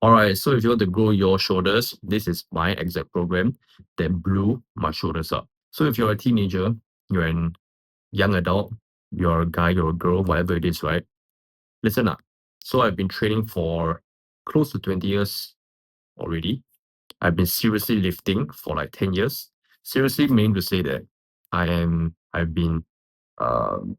All right, so if you want to grow your shoulders, this is my exact program that blew my shoulders up. So if you're a teenager, you're an young adult, you're a guy, you're a girl, whatever it is, right? Listen up. So I've been training for close to 20 years already. I've been seriously lifting for like 10 years. Seriously meaning to say that I've been um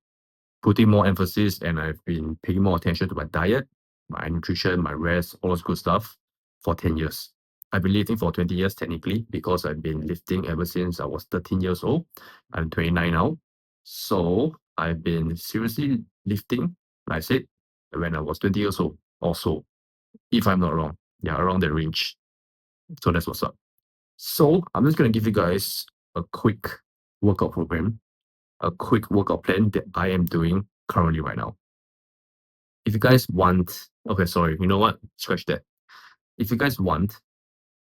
putting more emphasis and I've been paying more attention to my diet, my nutrition, my rest, all those good stuff for 10 years. I've been lifting for 20 years technically because I've been lifting ever since I was 13 years old. I'm 29 now. So I've been seriously lifting, like I said, when I was 20 years old also, if I'm not wrong. Yeah, around that range. So that's what's up. So I'm just going to give you guys a quick workout program, a quick workout plan that I am doing currently right now. If you guys want, okay, sorry, you know what? Scratch that. If you guys want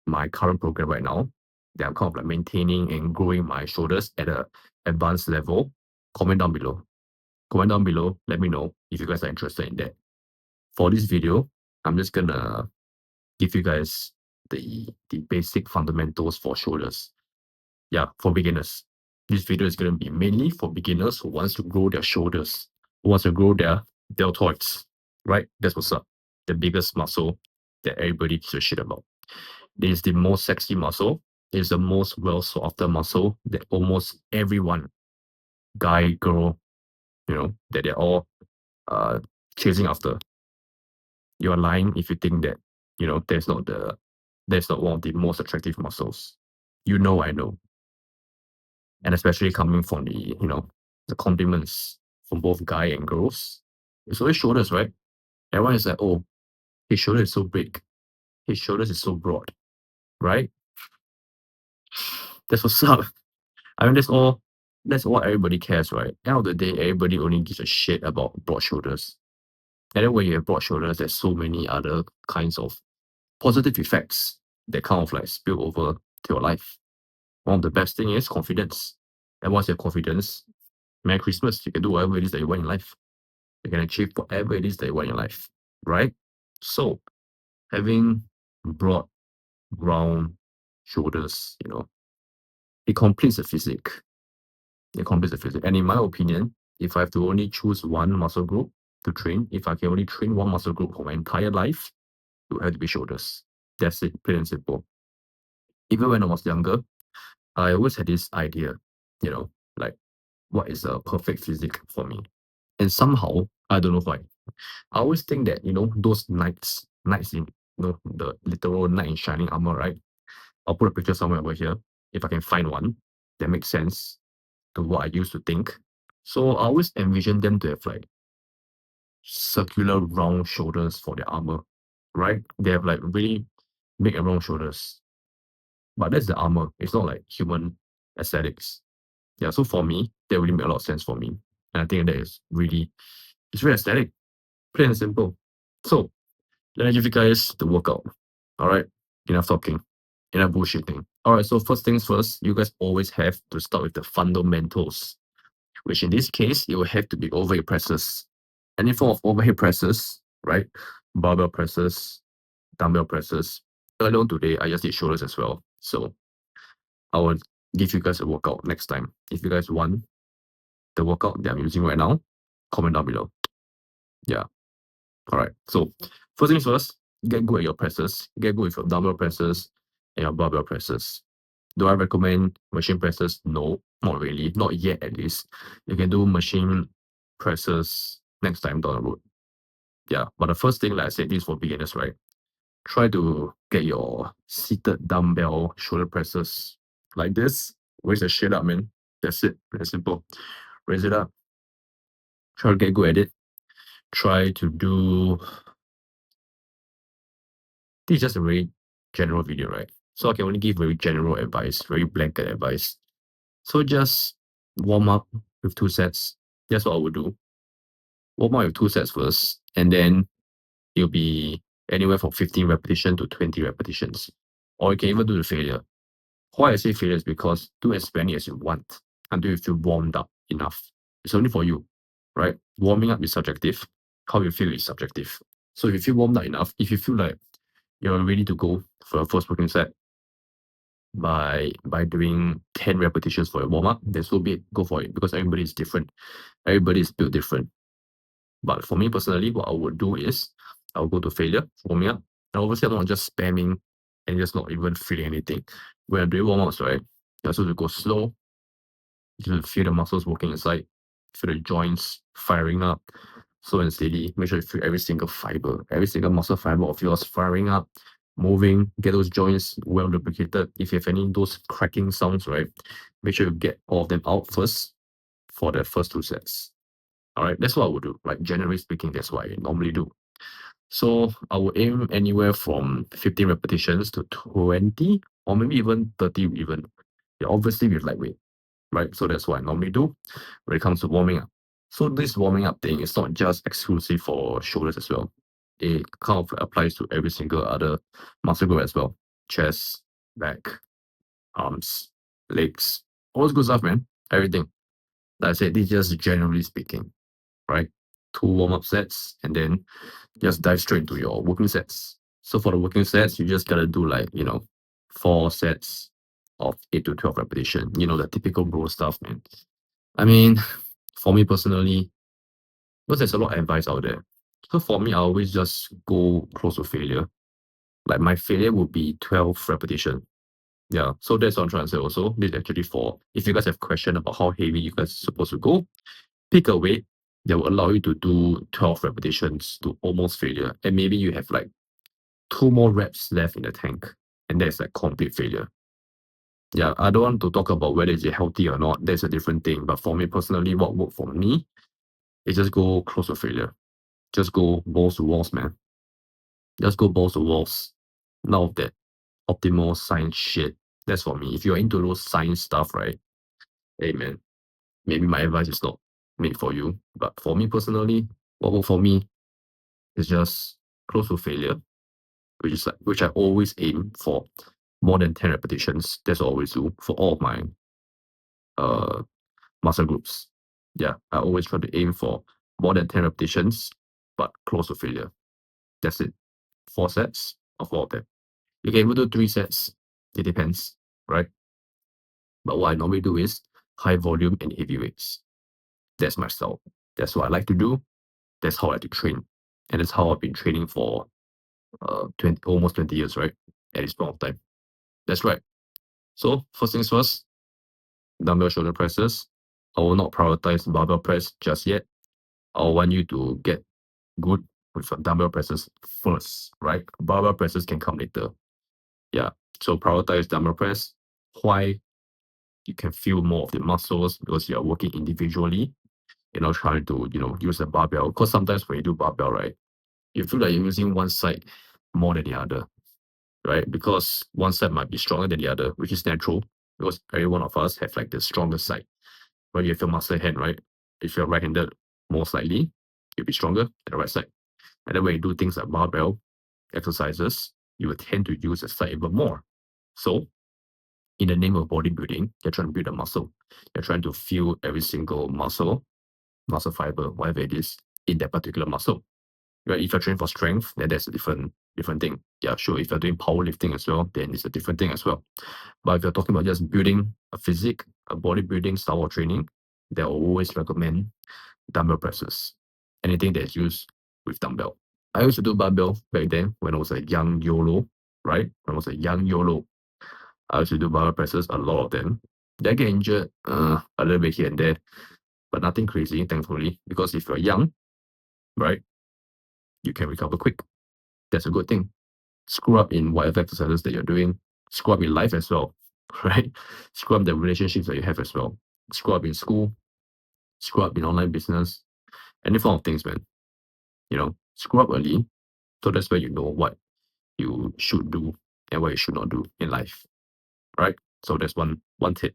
my current program right now, that I'm kind of like maintaining and growing my shoulders at a advanced level, comment down below. Comment down below, let me know if you guys are interested in that. For this video, I'm just gonna give you guys the basic fundamentals for shoulders. Yeah, for beginners. This video is gonna be mainly for beginners who wants to grow their shoulders, who wants to grow their deltoids, right? That's what's up. The biggest muscle that everybody gives a shit about. It is the most sexy muscle. It is the most well sought after muscle that almost everyone, guy, girl, that they're all uh chasing after. You're lying if you think that, that's not one of the most attractive muscles. I know. And especially coming from the compliments from both guy and girls. It's always shoulders, right? Everyone is like, oh, his shoulder is so big. His shoulders is so broad, right? That's what's up. I mean, that's all everybody cares, right? End of the day, everybody only gives a shit about broad shoulders. And then when you have broad shoulders, there's so many other kinds of positive effects that kind of like spill over to your life. One of the best thing is confidence. And once you have confidence, Merry Christmas, you can do whatever it is that you want in life. You can achieve whatever it is that you want in life, right? So having broad, round shoulders, it completes the physique. It completes the physique. And in my opinion, if I have to only choose one muscle group to train, if I can only train one muscle group for my entire life, it would have to be shoulders. That's it, plain and simple. Even when I was younger, I always had this idea, like what is a perfect physique for me? And somehow, I don't know why, I always think that, those knights in, the literal knight in shining armor, right? I'll put a picture somewhere over here if I can find one that makes sense to what I used to think. So I always envision them to have like circular round shoulders for their armor, right? They have like really big and round shoulders. But that's the armor. It's not like human aesthetics. Yeah, so for me, that really made a lot of sense for me. And I think that it's very aesthetic, plain and simple. So let me give you guys the workout. All right, enough talking, enough bullshitting. All right, so first things first, you guys always have to start with the fundamentals, which in this case, it will have to be overhead presses. Any form of overhead presses, right? Barbell presses, dumbbell presses. Earlier on today, I just did shoulders as well. So I will give you guys a workout next time. If you guys want the workout that I'm using right now, comment down below. Yeah. All right. So first things first, get good at your presses. Get good with your dumbbell presses and your barbell presses. Do I recommend machine presses? No, not really. Not yet, at least. You can do machine presses next time down the road. Yeah. But the first thing, like I said, this is for beginners, right? Try to get your seated dumbbell shoulder presses like this. Raise the shit up, man. That's it. Very simple. Raise it up. Try to get good at it. Try to do. This is just a very general video, right? So I can only give very general advice, very blanket advice. So just warm up with 2 sets. That's what I would do. Warm up with 2 sets first, and then it'll be anywhere from 15 repetitions to 20 repetitions. Or you can even do the failure. Why I say failure is because do as many as you want until you feel warmed up enough. It's only for you, right? Warming up is subjective. How you feel is subjective. So if you feel warmed up enough, if you feel like you're ready to go for your first working set by doing 10 repetitions for your warm-up, then so be it, go for it, because everybody is different. Everybody is built different. But for me personally, what I would do is I'll go to failure, warming up. And obviously I'm not just spamming and just not even feeling anything. When I'm doing warm-ups, right, you're supposed to go slow. You have to feel the muscles working inside, feel the joints firing up, slow and steady. Make sure you feel every single fiber, every single muscle fiber of yours firing up, moving, get those joints well lubricated. If you have any those cracking sounds, right, make sure you get all of them out first for the first 2 sets. All right, that's what I would do. Like generally speaking, that's what I normally do. So I would aim anywhere from 15 repetitions to 20, or maybe even 30 even. Yeah, obviously with lightweight, right? So that's what I normally do when it comes to warming up. So this warming up thing is not just exclusive for shoulders as well. It kind of applies to every single other muscle group as well. Chest, back, arms, legs, all this good stuff, man. Everything. Like I said, this is just generally speaking, right? 2 warm-up sets and then just dive straight into your working sets. So for the working sets, you just gotta do like, 4 sets of 8 to 12 repetition. The typical bro stuff, man. I mean, for me personally, because there's a lot of advice out there. So for me, I always just go close to failure. Like my failure would be 12 repetition. Yeah, so that's what I'm trying to say also. This is actually for, if you guys have question about how heavy you guys are supposed to go, pick a weight that will allow you to do 12 repetitions to almost failure. And maybe you have like 2 more reps left in the tank. And that's like complete failure. Yeah, I don't want to talk about whether it's healthy or not. That's a different thing. But for me personally, what worked for me is just go close to failure. Just go balls to walls, man. Just go balls to walls. None of that optimal science shit. That's for me. If you're into those science stuff, right? Hey, man, maybe my advice is not made for you. But for me personally, what worked for me is just close to failure, which I always aim for more than 10 repetitions. That's what I always do for all of my uh muscle groups. Yeah, I always try to aim for more than 10 repetitions, but close to failure. That's it. 4 sets of all of them. You can even do 3 sets. It depends, right? But what I normally do is high volume and heavy weights. That's my style. That's what I like to do. That's how I like to train. And that's how I've been training for almost 20 years, right? At this point of time. That's right. So first things first, dumbbell shoulder presses. I will not prioritize barbell press just yet. I want you to get good with dumbbell presses first, right? Barbell presses can come later. Yeah. So prioritize dumbbell press. Why? You can feel more of the muscles because you're working individually. You're not trying to, use a barbell. Because sometimes when you do barbell, right, you feel like you're using one side more than the other, right? Because one side might be stronger than the other, which is natural because every one of us have like the stronger side. When you have your muscle hand, right? If you're right-handed, most likely you'll be stronger at the right side. And then when you do things like barbell exercises, you will tend to use the side even more. So in the name of bodybuilding, you're trying to build a muscle. You're trying to feel every single muscle fiber, whatever it is, in that particular muscle. Right? If you're training for strength, then that's a different thing. Yeah, sure. If you're doing powerlifting as well, then it's a different thing as well. But if you're talking about just building a physique, a bodybuilding style of training, they always recommend dumbbell presses. Anything that's used with dumbbell. I used to do barbell back then when I was a young YOLO, right? When I was a young YOLO, I used to do barbell presses, a lot of them. Did I get injured? A little bit here and there, but nothing crazy, thankfully. Because if you're young, right, you can recover quick. That's a good thing. Screw up in whatever exercises that you're doing. Screw up in life as well, right? Screw up the relationships that you have as well. Screw up in school. Screw up in online business. Any form of things, man. Screw up early. So that's where you know what you should do and what you should not do in life, right? So that's one tip,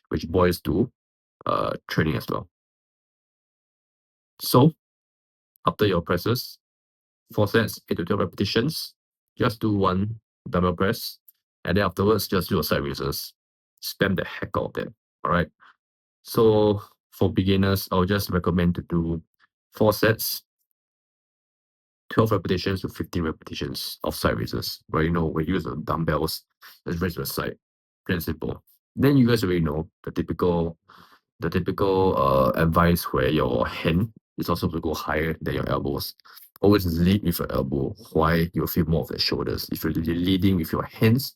which boils to training as well. So after your presses, 4 sets, 8 to 12 repetitions, just do one dumbbell press, and then afterwards just do a side raises. Spam the heck out of them. All right. So for beginners, I'll just recommend to do 4 sets, 12 repetitions to 15 repetitions of side raises, right? You know, we use the dumbbells, let's raise to the side. Plain and simple. Then you guys already know the typical advice where your hand is also to go higher than your elbows. Always lead with your elbow. Why? You'll feel more of the shoulders. If you're leading with your hands,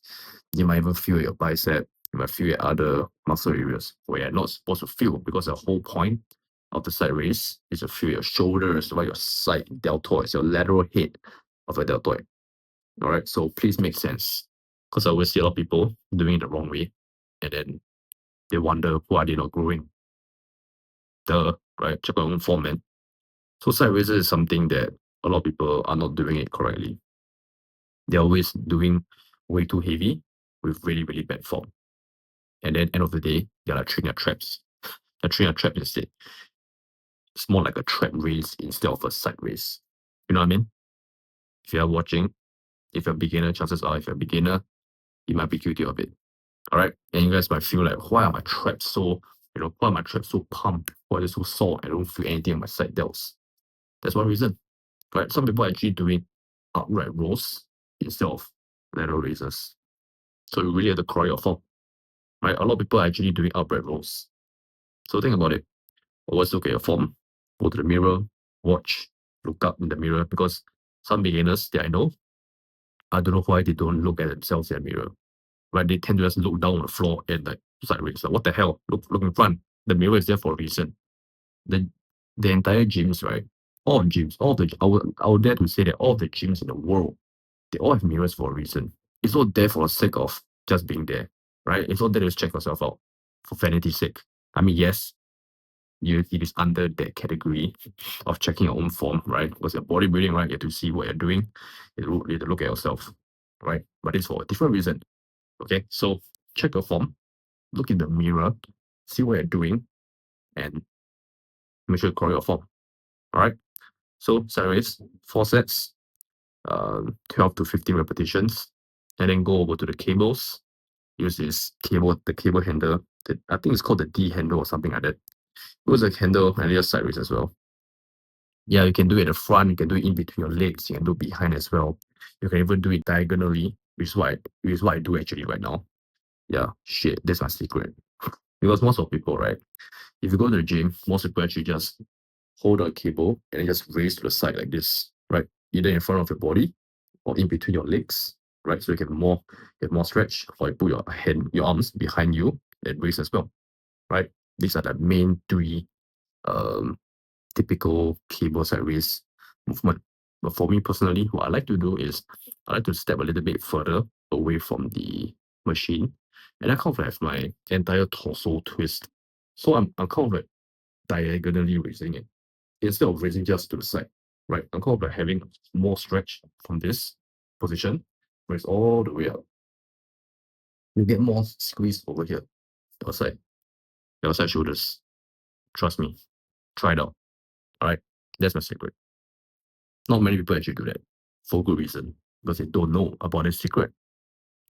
you might even feel your bicep. You might feel your other muscle areas where you're not supposed to feel, because the whole point of the side raise is to feel your shoulders, right? Your side deltoids, your lateral head of your deltoid. All right. So please make sense. Because I always see a lot of people doing it the wrong way. And then they wonder, why are they not growing? Right? Check your own form, man. So side raises is something that a lot of people are not doing it correctly. They're always doing way too heavy with really, really bad form. And then end of the day, they're like training traps. They're training trap instead. It's more like a trap raise instead of a side raise. You know what I mean? If you are watching, if you're a beginner, chances are if you're a beginner, you might be guilty of it. All right. And you guys might feel like, why are my traps so, why are my traps so pumped? Why are they so sore? I don't feel anything on my side delts. That's one reason. Right? Some people are actually doing upright rows instead of lateral raises. So you really have to correct your form. Right? A lot of people are actually doing upright rows. So think about it. Always look at your form, go to the mirror, watch, look up in the mirror, because some beginners that I know, I don't know why they don't look at themselves in the mirror. Right? They tend to just look down on the floor and like sideways. Like, what the hell? Look in front. The mirror is there for a reason. The entire gyms, right? All gyms, I would dare to say that all the gyms in the world, they all have mirrors for a reason. It's not there for the sake of just being there, right? It's not there to just check yourself out for vanity's sake. I mean, yes, it is under that category of checking your own form, right? Because you're bodybuilding, right? You have to see what you're doing. You have to look at yourself, right? But it's for a different reason. Okay, so check your form, look in the mirror, see what you're doing, and make sure you correct your form. All right. So salaries, 4 sets, 12 to 15 repetitions, and then go over to the cables. Use the cable handle. I think it's called the D handle or something like that. Use a handle and just sideways as well. Yeah, you can do it at the front, you can do it in between your legs, you can do it behind as well. You can even do it diagonally, which is what I do actually right now. Yeah, shit, that's my secret. Because most of people, right, if you go to the gym, most people actually just hold a cable and then just raise to the side like this, right? Either in front of your body or in between your legs, right? So you get more stretch, or you put your arms behind you and raise as well, right? These are the main three um, typical cable side raise movement. But for me personally, what I like to do is I like to step a little bit further away from the machine, and I kind of have my entire torso twist. So I'm kind of like diagonally raising it instead of raising just to the side, right? I'm kind of like having more stretch from this position, raise all the way up. You get more squeeze over here, your side shoulders. Trust me, try it out. All right, that's my secret. Not many people actually do that for good reason, because they don't know about this secret,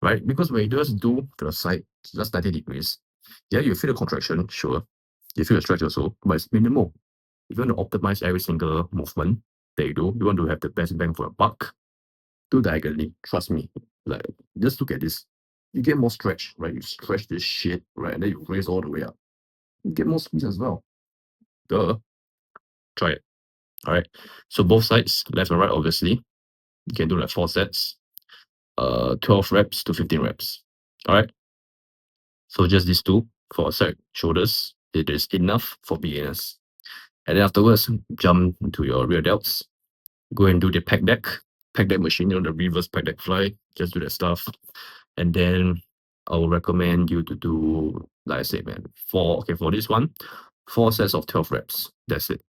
right? Because when you just do to the side, just 90 degrees, yeah, you feel the contraction, sure. You feel the stretch also, but it's minimal. If you want to optimize every single movement that you do, you want to have the best bang for your buck, do diagonally. Trust me. Like, just look at this. You get more stretch, right? You stretch this shit, right? And then you raise all the way up. You get more squeeze as well. Duh. Try it. All right. So both sides, left and right, obviously. You can do like 4 sets, 12 reps to 15 reps. All right. So just these two for side shoulders. It is enough for beginners. And then afterwards, jump into your rear delts. Go and do the pec deck. Pec deck machine, the reverse pec deck fly. Just do that stuff. And then I will recommend you to do, like I said, man, for this one, 4 sets of 12 reps. That's it.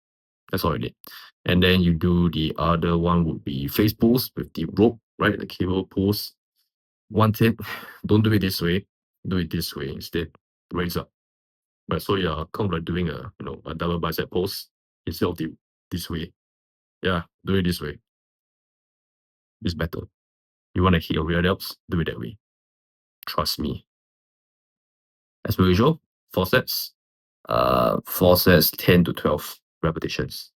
That's all you need. And then you do the other one would be face pulls with the rope, right? The cable pulls. One tip, don't do it this way. Do it this way instead. Raise up. Right. So you're kind of like doing a double bicep pulse instead of this way. Yeah, do it this way. It's better. You want to hit your rear delts, do it that way. Trust me. As per usual, 4 sets. 4 sets, 10 to 12 repetitions.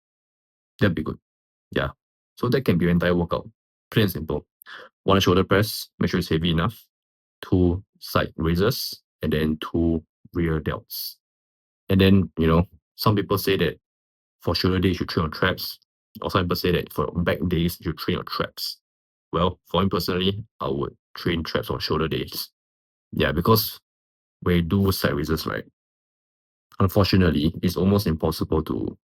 That'd be good. Yeah. So that can be your entire workout. Plain and simple. One shoulder press, make sure it's heavy enough. Two side raises, and then two rear delts. And then, some people say that for shoulder day, you should train on traps. Or some people say that for back days, you should train on traps. Well, for me personally, I would train traps on shoulder days. Yeah, because when you do side raises, right, unfortunately, it's almost impossible to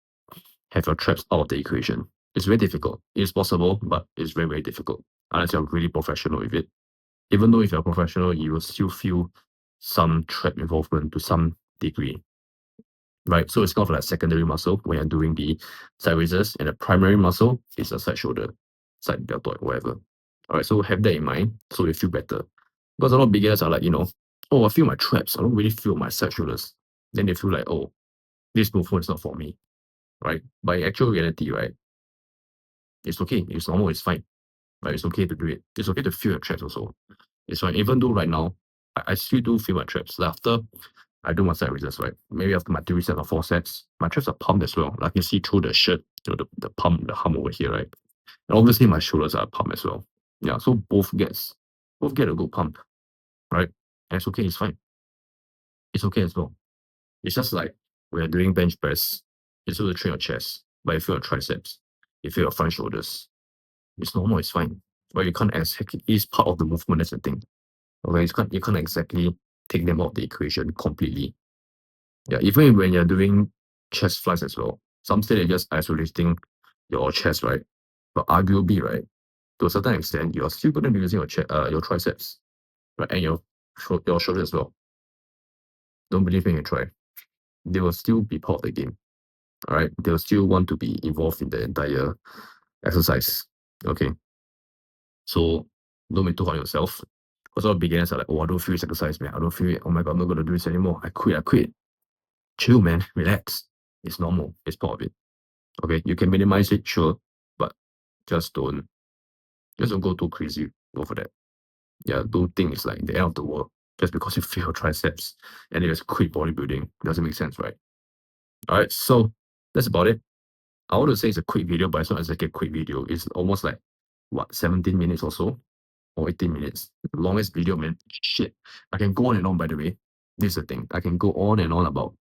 have your traps out of the equation. It's very difficult. It's possible, but it's very, very difficult unless you're really professional with it. Even though if you're a professional, you will still feel some trap involvement to some degree, right? So it's kind of like secondary muscle when you're doing the side raises, and the primary muscle is the side shoulder, side deltoid, whatever. All right, so have that in mind so you feel better. Because a lot of beginners are like, oh, I feel my traps. I don't really feel my side shoulders. Then they feel like, oh, this movement is not for me, right? But in actual reality, right, it's okay. It's normal. It's fine. Right? It's okay to do it. It's okay to feel your traps also. It's fine. Even though right now, I still do feel my traps. Like after I do my side raises, right? Maybe after my 3 sets or 4 sets, my traps are pumped as well. Like you see through the shirt, the pump, the hum over here, right? And obviously my shoulders are pumped as well. Yeah, so both get a good pump, right? And it's okay, it's fine. It's okay as well. It's just like when you're doing bench press, it's supposed to train your chest, but you feel your triceps, you feel your front shoulders. It's normal, it's fine. But you can't exactly, it's part of the movement, that's the thing. Okay, you can't exactly take them out of the equation completely. Yeah, even when you're doing chest flies as well, some say they're just isolating your chest, right? But arguably, right, to a certain extent, you're still going to be using your triceps, right, and your shoulders as well. Don't believe me, you try. They will still be part of the game. All right, they'll still want to be involved in the entire exercise. Okay, so don't be too hard on yourself. Because a lot of beginners are like, oh, I don't feel this exercise, man. I don't feel it. Oh my god, I'm not gonna do this anymore. I quit. Chill, man. Relax. It's normal. It's part of it. Okay, you can minimize it, sure, but just don't go too crazy over that. Yeah, don't think it's like the end of the world just because you feel triceps and you just quit bodybuilding. Doesn't make sense, right? All right, so that's about it. I want to say it's a quick video, but it's not exactly a quick video. It's almost like what 17 minutes or so, or 18 minutes. Longest video, man. Shit. I can go on and on, by the way. This is the thing. I can go on and on about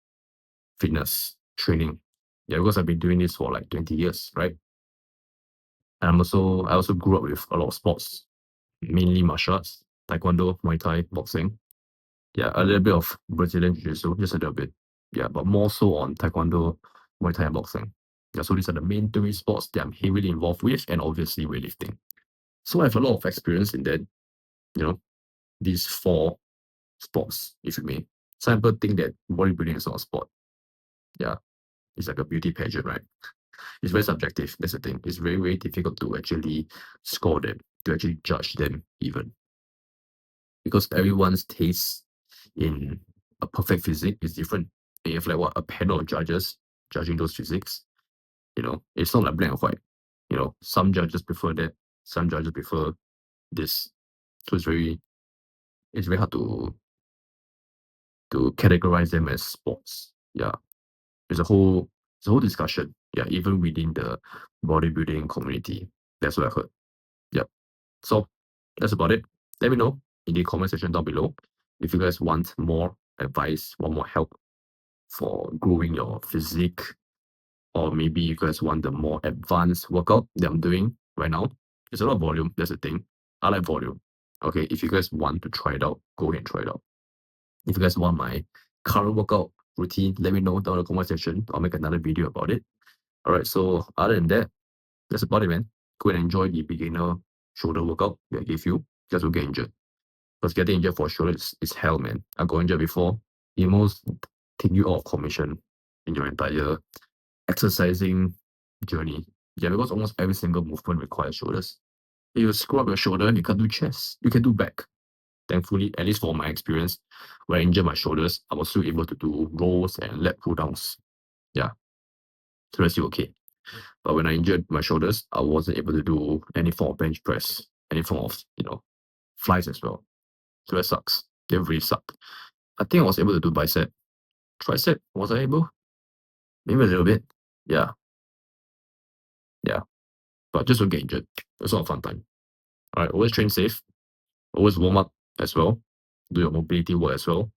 fitness, training. Yeah, because I've been doing this for like 20 years, right? And I also grew up with a lot of sports, mainly martial arts, taekwondo, Muay Thai, boxing. Yeah, a little bit of Brazilian Jiu-Jitsu, just a little bit. Yeah, but more so on taekwondo, Muay Thai, and boxing. Yeah, so these are the main three sports that I'm heavily involved with, and obviously weightlifting. So I have a lot of experience in that, these four sports, if you may. Some people think that bodybuilding is not a sport. Yeah, it's like a beauty pageant, right? It's very subjective. That's the thing. It's very, very difficult to actually score them, to actually judge them even. Because everyone's taste in a perfect physique is different. And you have like a panel of judges judging those physiques. It's not like black and white. Some judges prefer that, some judges prefer this. So it's very hard to categorize them as sports. Yeah. It's a whole discussion. Yeah, even within the bodybuilding community. That's what I heard. Yep. So that's about it. Let me know in the comment section down below if you guys want more advice, want more help for growing your physique, or maybe you guys want the more advanced workout that I'm doing right now. There's a lot of volume. That's the thing. I like volume. Okay, if you guys want to try it out, go ahead and try it out. If you guys want my current workout routine, let me know down in the comment section. I'll make another video about it. All right, so other than that, that's about it, man. Go and enjoy the beginner shoulder workout that I gave you. Just will get injured. Because getting injured for shoulder is hell, man. I got injured before. It most take you out of commission in your entire exercising journey. Yeah, because almost every single movement requires shoulders. If you screw up your shoulder, you can't do chest. You can do back. Thankfully, at least for my experience, when I injured my shoulders, I was still able to do rows and lat pull downs. Yeah. So that's still okay. But when I injured my shoulders, I wasn't able to do any form of bench press, any form of, flies as well. So that sucks. That really sucked. I think I was able to do bicep. Tricep, was I able? Maybe a little bit. Yeah. Yeah. but just don't get injured. It's not a fun time. All right, always train safe. Always warm up as well. Do your mobility work as well.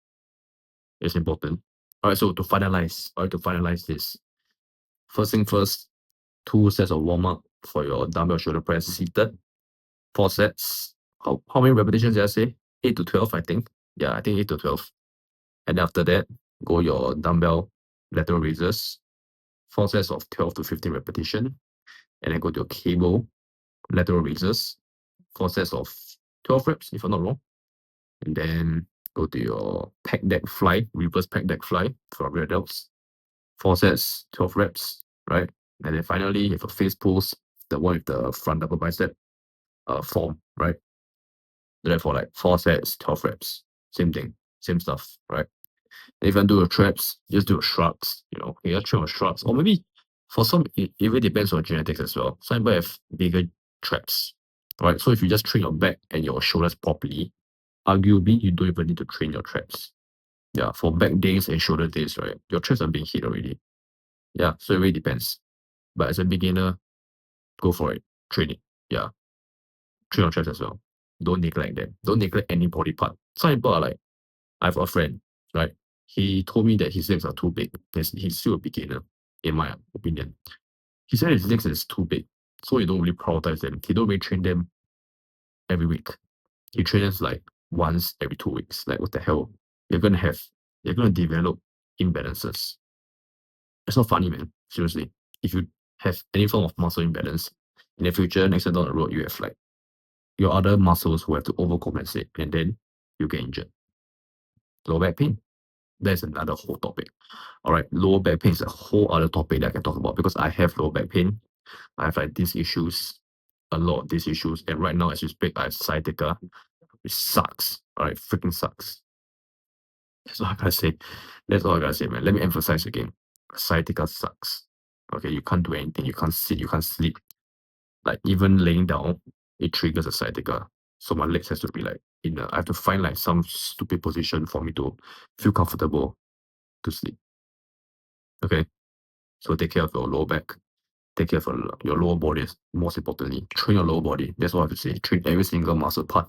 It's important. All right, so to finalize this, first thing first, 2 sets of warm up for your dumbbell shoulder press seated. 4 sets. How many repetitions did I say? 8 to 12, I think. Yeah, I think 8 to 12. And after that, go your dumbbell lateral raises. 4 sets of 12 to 15 repetition. And then go to your cable lateral raises. 4 sets of 12 reps, if I'm not wrong. And then go to your pec deck fly, reverse pec deck fly for rear delts. 4 sets, 12 reps, right? And then finally, you have a face pulse, the one with the front double bicep form, right? Do that for like 4 sets, 12 reps. Same thing, same stuff, right? If you want to do your traps, just do your shrugs, you just train your shrugs. Or maybe for some, it even depends on genetics as well. Some people have bigger traps, right? So if you just train your back and your shoulders properly, arguably, you don't even need to train your traps. Yeah, for back days and shoulder days, right? Your traps are being hit already. Yeah, so it really depends. But as a beginner, go for it. Train it. Yeah. Train your traps as well. Don't neglect them. Don't neglect any body part. Some people are like, I have a friend, right? He told me that his legs are too big. He's still a beginner, in my opinion. He said his legs is too big, so he don't really prioritize them. He don't really train them every week. He trains like once every 2 weeks. Like, what the hell? You're gonna develop imbalances. It's not funny, man. Seriously. If you have any form of muscle imbalance, in the future, next time down the road, you have like your other muscles who have to overcompensate, and then you get injured. Lower back pain. That's another whole topic. All right, lower back pain is a whole other topic that I can talk about because I have lower back pain. I have like these issues, a lot of these issues, and right now as you speak, I have sciatica, which sucks. All right, freaking sucks. That's all I gotta say. That's all I gotta say, man. Let me emphasize again. Sciatica sucks. Okay, you can't do anything. You can't sit. You can't sleep. Like even laying down, it triggers a sciatica. So my legs has to be like I have to find like some stupid position for me to feel comfortable to sleep. Okay, so take care of your lower back. Take care of your lower body. Most importantly, train your lower body. That's all I have to say. Train every single muscle part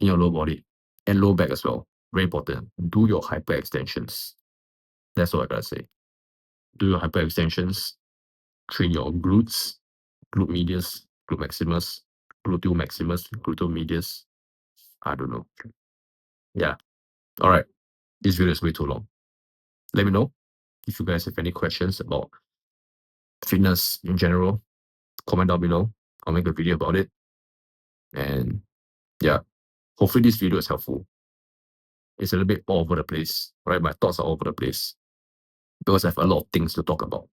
in your lower body and lower back as well. Very important. Do your hyperextensions. That's all I gotta say. Do your hyperextensions. Train your glutes, glute medius, glute maximus, gluteal maximus, gluteal medius. I don't know. Yeah. All right. This video is way too long. Let me know if you guys have any questions about fitness in general. Comment down below. I'll make a video about it. And yeah, hopefully this video is helpful. It's a little bit all over the place, right? My thoughts are all over the place because I have a lot of things to talk about.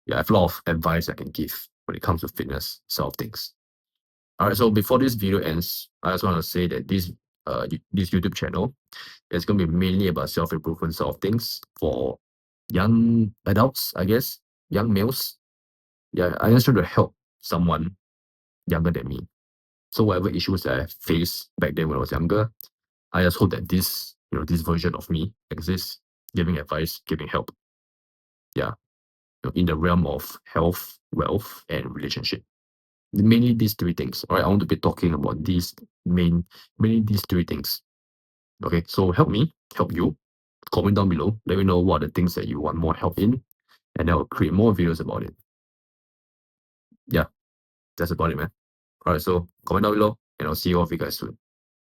Yeah, I have a lot of advice I can give when it comes to fitness sort of things. All right, so before this video ends, I just want to say that this YouTube channel is going to be mainly about self-improvement sort of things for young adults, I guess, young males. Yeah, I just try to help someone younger than me. So whatever issues that I faced back then when I was younger, I just hope that this version of me exists, giving advice, giving help. Yeah, in the realm of health, wealth, and relationship. Mainly these three things. All right, I want to be talking about mainly these three things. Okay, so help me, help you. Comment down below. Let me know what are the things that you want more help in, and I'll create more videos about it. Yeah, that's about it, man. All right, so comment down below, and I'll see you all of you guys soon.